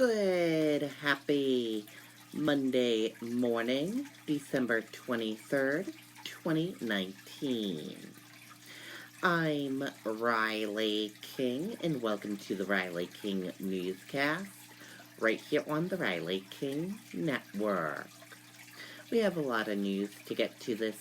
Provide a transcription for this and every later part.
Good, happy Monday morning, December 23rd, 2019. I'm Riley King, and welcome to the Riley King Newscast, right here on the Riley King Network. We have a lot of news to get to this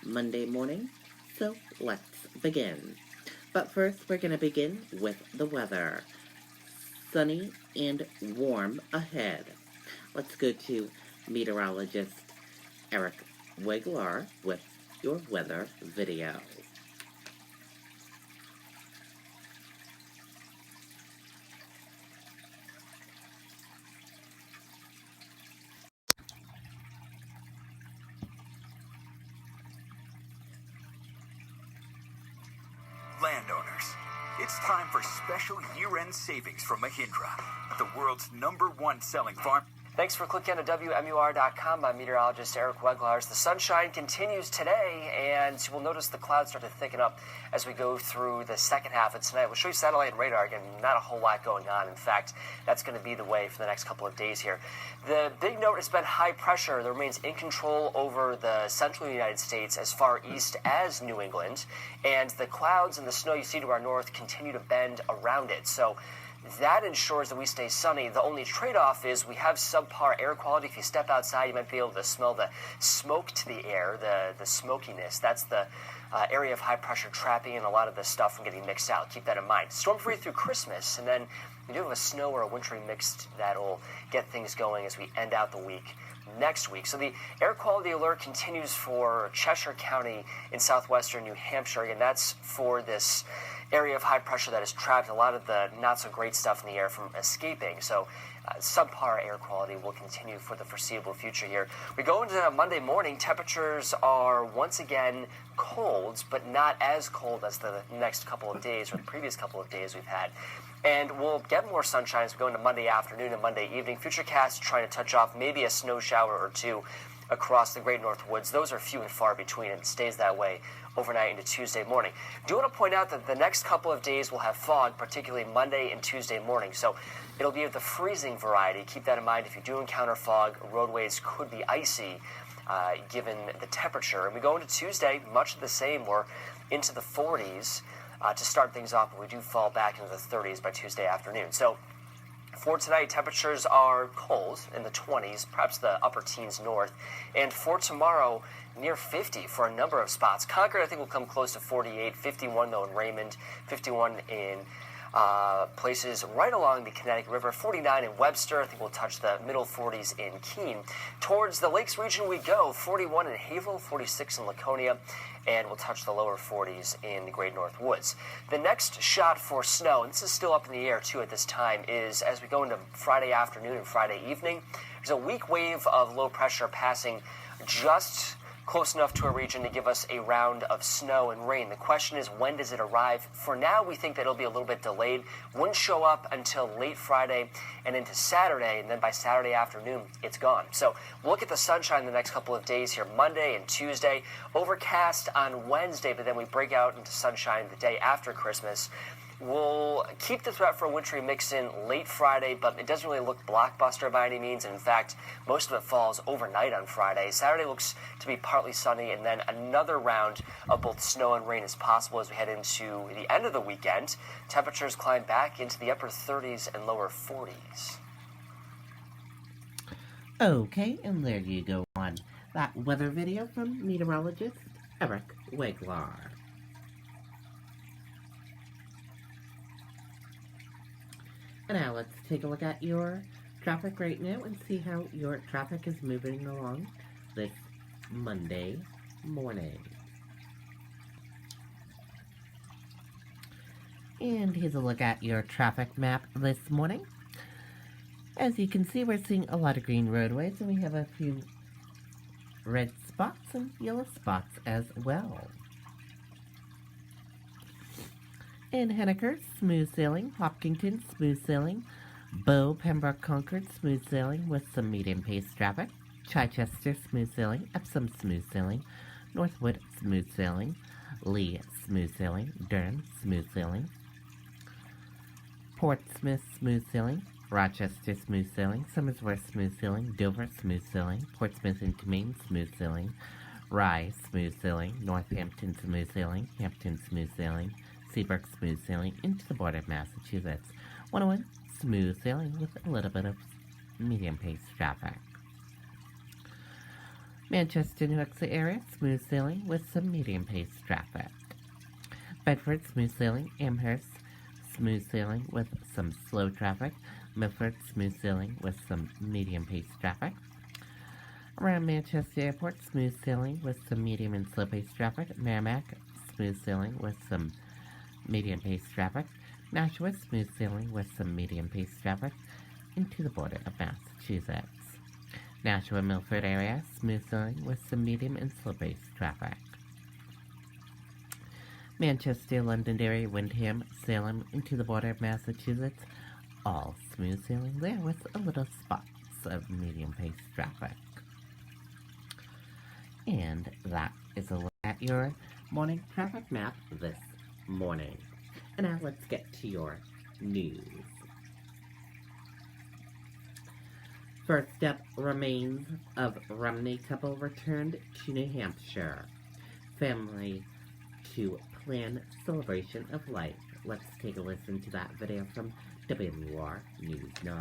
Monday morning, so let's begin. But first, we're going to begin with the weather. Sunny and warm ahead. Let's go to meteorologist Eric Weglar with your weather video. Landowners, it's time for special year-end savings from Mahindra, the world's #1 selling farm. Thanks for clicking on WMUR.com. I'm meteorologist Eric Weglars. The sunshine continues today, and we'll notice the clouds start to thicken up as we go through the second half of tonight. We'll show you satellite and radar. Again, not a whole lot going on. In fact, that's going to be the way for the next couple of days here. The big note has been high pressure that remains in control over the central United States as far east as New England, and the clouds and the snow you see to our north continue to bend around it. So that ensures that we stay sunny. The only trade-off is we have subpar air quality. If you step outside, you might be able to smell the smoke to the air, the smokiness. That's the area of high pressure trapping and a lot of the stuff from getting mixed out. Keep that in mind. Storm-free through Christmas, and then we do have a snow or a wintry mix that'll get things going as we end out the week next week. So the air quality alert continues for Cheshire County in southwestern New Hampshire, and that's for this area of high pressure that has trapped a lot of the not-so-great stuff in the air from escaping. So subpar air quality will continue for the foreseeable future here. We go into Monday morning. Temperatures are once again cold, but not as cold as the next couple of days or the previous couple of days we've had. And we'll get more sunshine as we go into Monday afternoon and Monday evening. Futurecast trying to touch off maybe a snow shower or two across the Great North Woods. Those are few and far between, and it stays that way overnight into Tuesday morning. Do want to point out that the next couple of days will have fog, particularly Monday and Tuesday morning. So it'll be of the freezing variety. Keep that in mind. If you do encounter fog, roadways could be icy given the temperature. And we go into Tuesday, much of the same. We're into the 40s to start things off, but we do fall back into the 30s by Tuesday afternoon. So for tonight, temperatures are cold in the 20s, perhaps the upper teens north. And for tomorrow, near 50 for a number of spots. Concord, I think, will come close to 48, 51 though in Raymond, 51 in places right along the Connecticut River, 49 in Webster. I think we'll touch the middle 40s in Keene. Towards the Lakes region we go, 41 in Haverhill, 46 in Laconia, and we'll touch the lower 40s in the Great North Woods. The next shot for snow, and this is still up in the air too at this time, is as we go into Friday afternoon and Friday evening. There's a weak wave of low pressure passing just close enough to a region to give us a round of snow and rain. The question is, when does it arrive? For now, we think that it'll be a little bit delayed. Wouldn't show up until late Friday and into Saturday, and then by Saturday afternoon, it's gone. So we'll look at the sunshine the next couple of days here, Monday and Tuesday. Overcast on Wednesday, but then we break out into sunshine the day after Christmas. We'll keep the threat for a wintry mix in late Friday, but it doesn't really look blockbuster by any means. And in fact, most of it falls overnight on Friday. Saturday looks to be partly sunny, and then another round of both snow and rain is possible as we head into the end of the weekend. Temperatures climb back into the upper 30s and lower 40s. Okay, and there you go on that weather video from meteorologist Eric Weglar. And now let's take a look at your traffic right now and see how your traffic is moving along this Monday morning. And here's a look at your traffic map this morning. As you can see, we're seeing a lot of green roadways, and we have a few red spots and yellow spots as well. In Henniker, smooth sailing. Hopkinton, smooth sailing. Bow, Pembroke, Concord, smooth sailing with some medium pace traffic. Chichester, smooth sailing. Epsom, smooth sailing. Northwood, smooth sailing. Lee, smooth sailing. Durham, smooth sailing. Portsmouth, smooth sailing. Rochester, smooth sailing. Somersworth, smooth sailing. Dover, smooth sailing. Portsmouth into Maine, smooth sailing. Rye, smooth sailing. Northampton, smooth sailing. Hampton, smooth sailing. Seabrook, smooth sailing into the border of Massachusetts. 101, smooth sailing with a little bit of medium pace traffic. Manchester, New Exeter area, smooth sailing with some medium pace traffic. Bedford, smooth sailing. Amherst, smooth sailing with some slow traffic. Milford, smooth sailing with some medium pace traffic. Around Manchester Airport, smooth sailing with some medium and slow pace traffic. Merrimack, smooth sailing with some medium pace traffic. Nashua, smooth sailing with some medium pace traffic into the border of Massachusetts. Nashua, Milford area, smooth sailing with some medium and slow pace traffic. Manchester, Londonderry, Windham, Salem into the border of Massachusetts, all smooth sailing there with a little spots of medium pace traffic. And that is a look at your morning traffic map this morning. And now let's get to your news. First up, remains of Romney couple returned to New Hampshire. Family to plan celebration of life. Let's take a listen to that video from WMUR News 9.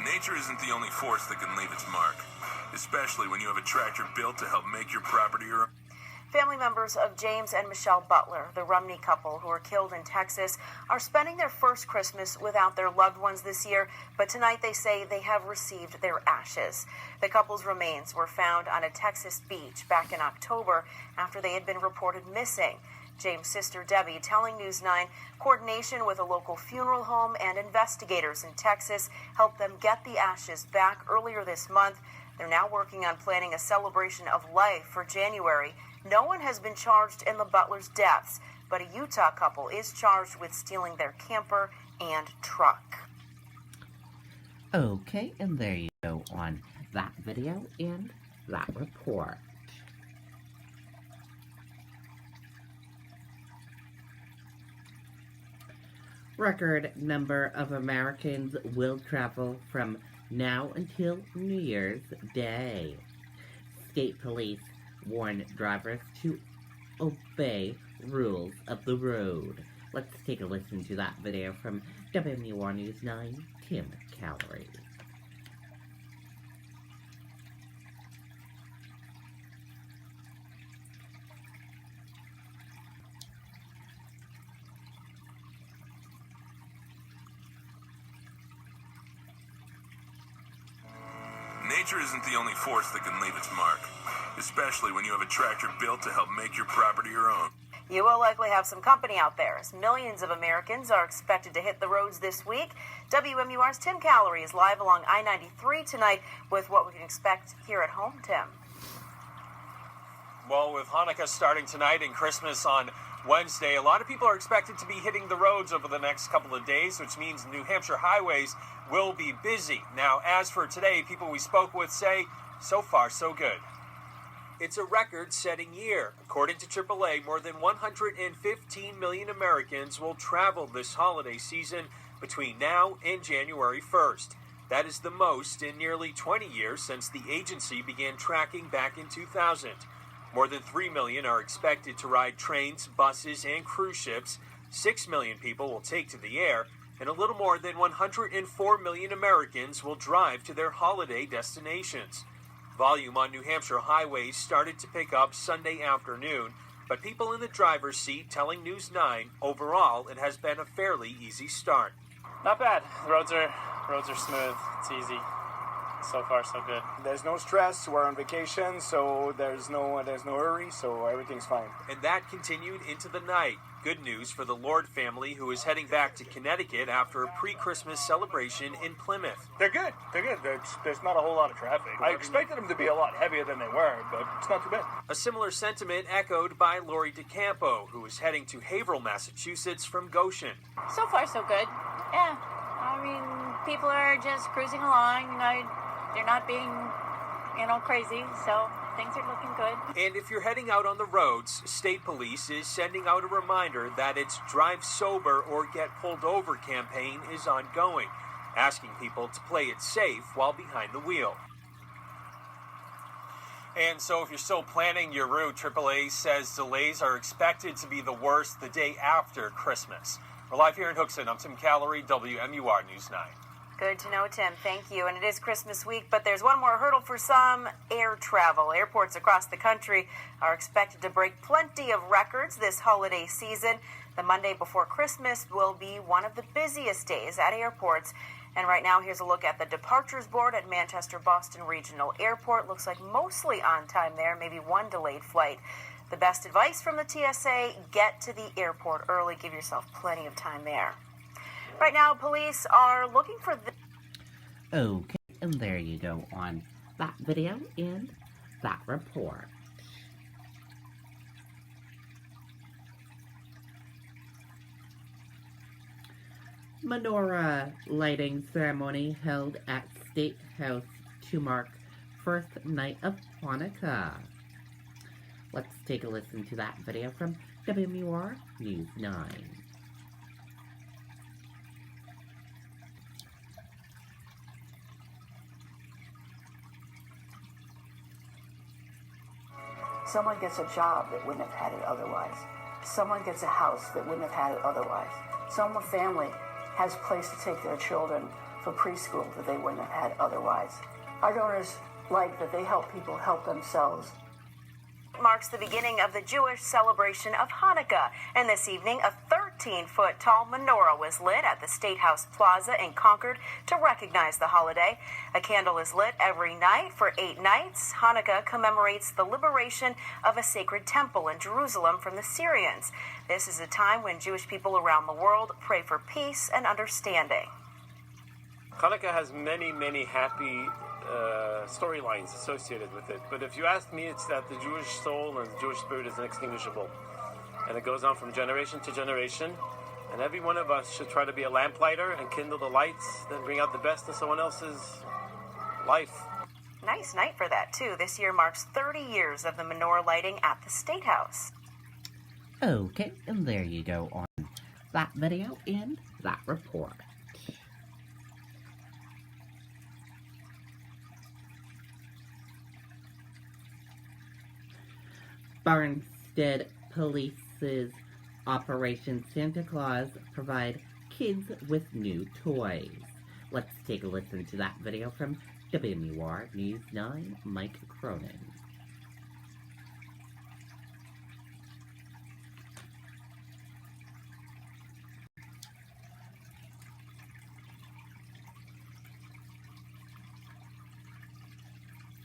Nature isn't the only force that can leave its mark, especially when you have a tractor built to help make your property your own. Family members of James and Michelle Butler, the Rumney couple who were killed in Texas, are spending their first Christmas without their loved ones this year, but tonight they say they have received their ashes. The couple's remains were found on a Texas beach back in October after they had been reported missing. James' sister Debbie telling News 9 coordination with a local funeral home and investigators in Texas helped them get the ashes back earlier this month. They're now working on planning a celebration of life for January. No one has been charged in the Butlers' deaths, but a Utah couple is charged with stealing their camper and truck. Okay, and there you go on that video and that report. Record number of Americans will travel from now until New Year's Day. State police warn drivers to obey rules of the road. Let's take a listen to that video from WMUR News 9, Tim Calorie. Nature isn't the only force that can leave its mark, especially when you have a tractor built to help make your property your own. You will likely have some company out there, as millions of Americans are expected to hit the roads this week. WMUR's Tim Calorie is live along I-93 tonight with what we can expect here at home, Tim. Well, with Hanukkah starting tonight and Christmas on Wednesday, a lot of people are expected to be hitting the roads over the next couple of days, which means New Hampshire highways will be busy. Now, as for today, people we spoke with say, so far, so good. It's a record-setting year. According to AAA, more than 115 million Americans will travel this holiday season between now and January 1st. That is the most in nearly 20 years since the agency began tracking back in 2000. More than 3 million are expected to ride trains, buses, and cruise ships. 6 million people will take to the air, and a little more than 104 million Americans will drive to their holiday destinations. Volume on New Hampshire highways started to pick up Sunday afternoon, but people in the driver's seat telling News 9 overall it has been a fairly easy start. Not bad. The roads are smooth. It's easy. So far, so good. There's no stress. We're on vacation, so there's no hurry, so everything's fine. And that continued into the night. Good news for the Lord family, who is heading back to Connecticut after a pre-Christmas celebration in Plymouth. They're good. There's not a whole lot of traffic. I expected them to be a lot heavier than they were, but it's not too bad. A similar sentiment echoed by Lori DeCampo, who is heading to Haverhill, Massachusetts from Goshen. So far, so good. Yeah. I mean, people are just cruising along. You know, They're not being, crazy, so things are looking good. And if you're heading out on the roads, State Police is sending out a reminder that its Drive Sober or Get Pulled Over campaign is ongoing, asking people to play it safe while behind the wheel. And so if you're still planning your route, AAA says delays are expected to be the worst the day after Christmas. We're live here in Hooksett. I'm Tim Callery, WMUR News 9. Good to know, Tim. Thank you. And it is Christmas week, but there's one more hurdle for some: air travel. Airports across the country are expected to break plenty of records this holiday season. The Monday before Christmas will be one of the busiest days at airports. And right now, here's a look at the departures board at Manchester Boston Regional Airport. Looks like mostly on time there, maybe one delayed flight. The best advice from the TSA: get to the airport early. Give yourself plenty of time there. Right now, police are looking for Okay, and there you go on that video and that report. Menorah lighting ceremony held at State House to mark first night of Hanukkah. Let's take a listen to that video from WMUR News 9. Someone gets a job that wouldn't have had it otherwise. Someone gets a house that wouldn't have had it otherwise. Some family has a place to take their children for preschool that they wouldn't have had otherwise. Our donors like that they help people help themselves. marks the beginning of the Jewish celebration of Hanukkah. And this evening, a 13-foot tall menorah was lit at the State House Plaza in Concord to recognize the holiday. A candle is lit every night for 8 nights. Hanukkah commemorates the liberation of a sacred temple in Jerusalem from the Syrians. This is a time when Jewish people around the world pray for peace and understanding. Hanukkah has many, many happy storylines associated with it. But if you ask me, it's that the Jewish soul and the Jewish spirit is inextinguishable. And it goes on from generation to generation. And every one of us should try to be a lamplighter and kindle the lights, then bring out the best in someone else's life. Nice night for that, too. This year marks 30 years of the menorah lighting at the State House. Okay, and there you go on that video and that report. Barnstead Police's Operation Santa Claus provide kids with new toys. Let's take a listen to that video from WMUR News 9, Mike Cronin.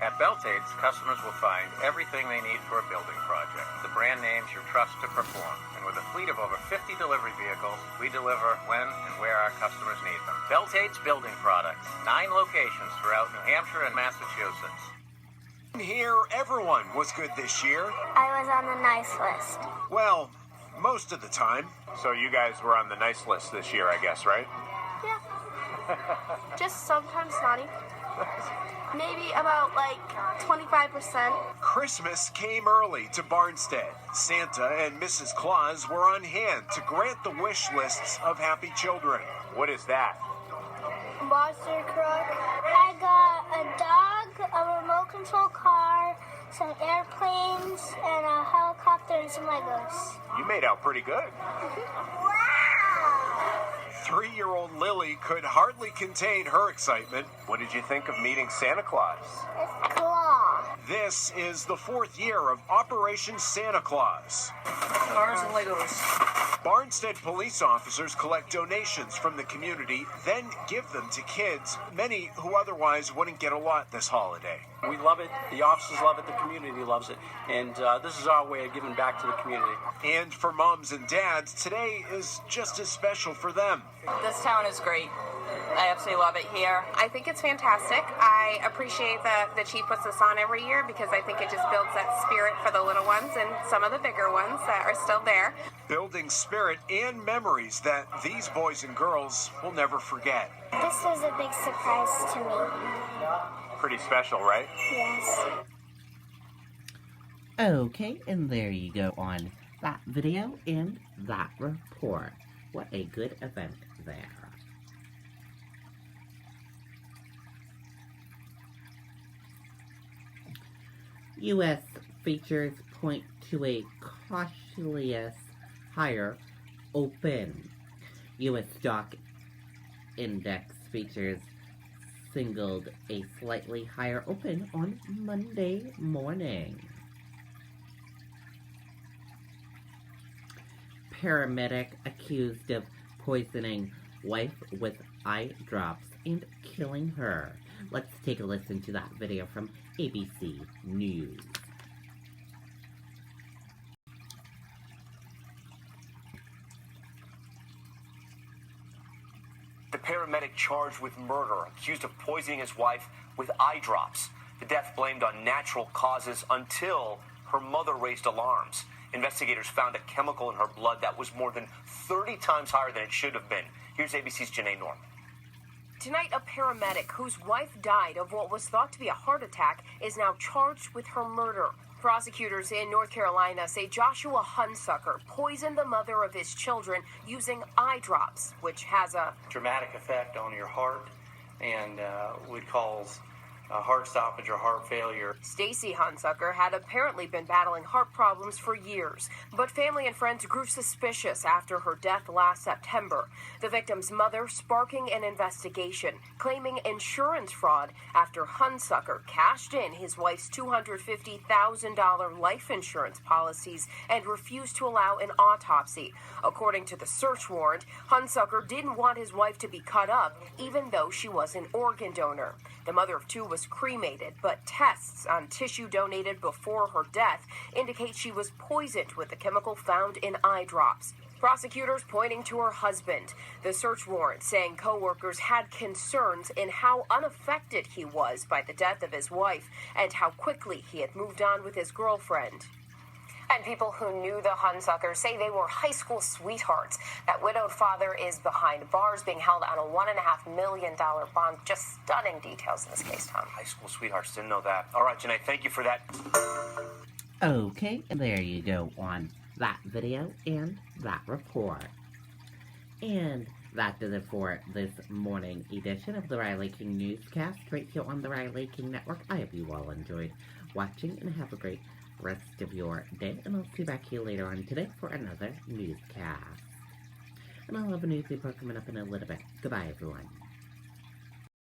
At Beltates, customers will find everything they need for a building project. The brand names you trust to perform. And with a fleet of over 50 delivery vehicles, we deliver when and where our customers need them. Beltates Building Products. 9 locations throughout New Hampshire and Massachusetts. Here, everyone was good this year. I was on the nice list. Well, most of the time. So you guys were on the nice list this year, I guess, right? Yeah. Just sometimes naughty. Maybe about 25%. Christmas came early to Barnstead. Santa and Mrs. Claus were on hand to grant the wish lists of happy children. What is that? Monster truck. I got a dog, a remote control car, some airplanes, and a helicopter and some Legos. You made out pretty good. Wow! 3-year-old Lily could hardly contain her excitement. What did you think of meeting Santa Claus? It's claw. This is the 4th year of Operation Santa Claus. Cars and Legos. Barnstead police officers collect donations from the community, then give them to kids, many who otherwise wouldn't get a lot this holiday. We love it, the officers love it, the community loves it, and this is our way of giving back to the community. And for moms and dads, today is just as special for them. This town is great. I absolutely love it here. I think it's fantastic. I appreciate that the chief puts this on every year because I think it just builds that spirit for the little ones and some of the bigger ones that are still there. Building spirit and memories that these boys and girls will never forget. This was a big surprise to me. Pretty special, right? Yes. Okay, and there you go on that video and that report. What a good event there. U.S. features point to a cautious higher open. U.S. stock index features signaled a slightly higher open on Monday morning. Paramedic accused of poisoning wife with eye drops and killing her. Let's take a listen to that video from ABC News. The paramedic charged with murder, accused of poisoning his wife with eye drops. The death blamed on natural causes until her mother raised alarms. Investigators found a chemical in her blood that was more than 30 times higher than it should have been. Here's ABC's Janae Norm. Tonight, a paramedic whose wife died of what was thought to be a heart attack is now charged with her murder. Prosecutors in North Carolina say Joshua Hunsucker poisoned the mother of his children using eye drops, which has a dramatic effect on your heart and would cause heart stoppage or heart failure. Stacy Hunsucker had apparently been battling heart problems for years, but family and friends grew suspicious after her death last September. The victim's mother sparking an investigation, claiming insurance fraud after Hunsucker cashed in his wife's $250,000 life insurance policies and refused to allow an autopsy. According to the search warrant, Hunsucker didn't want his wife to be cut up, even though she was an organ donor. The mother of two was cremated, but tests on tissue donated before her death indicate she was poisoned with the chemical found in eye drops. Prosecutors pointing to her husband. The search warrant saying co-workers had concerns in how unaffected he was by the death of his wife and how quickly he had moved on with his girlfriend. And people who knew the Hunsuckers say they were high school sweethearts. That widowed father is behind bars, being held on a $1.5 million bond. Just stunning details in this case, Tom. High school sweethearts, didn't know that. All right, Janae, thank you for that. Okay, and there you go on that video and that report. And that does it for this morning edition of the Riley King Newscast right here on the Riley King Network. I hope you all enjoyed watching and have a great rest of your day, and I'll see you back here later on today for another newscast. And I'll have a news report coming up in a little bit. Goodbye, everyone.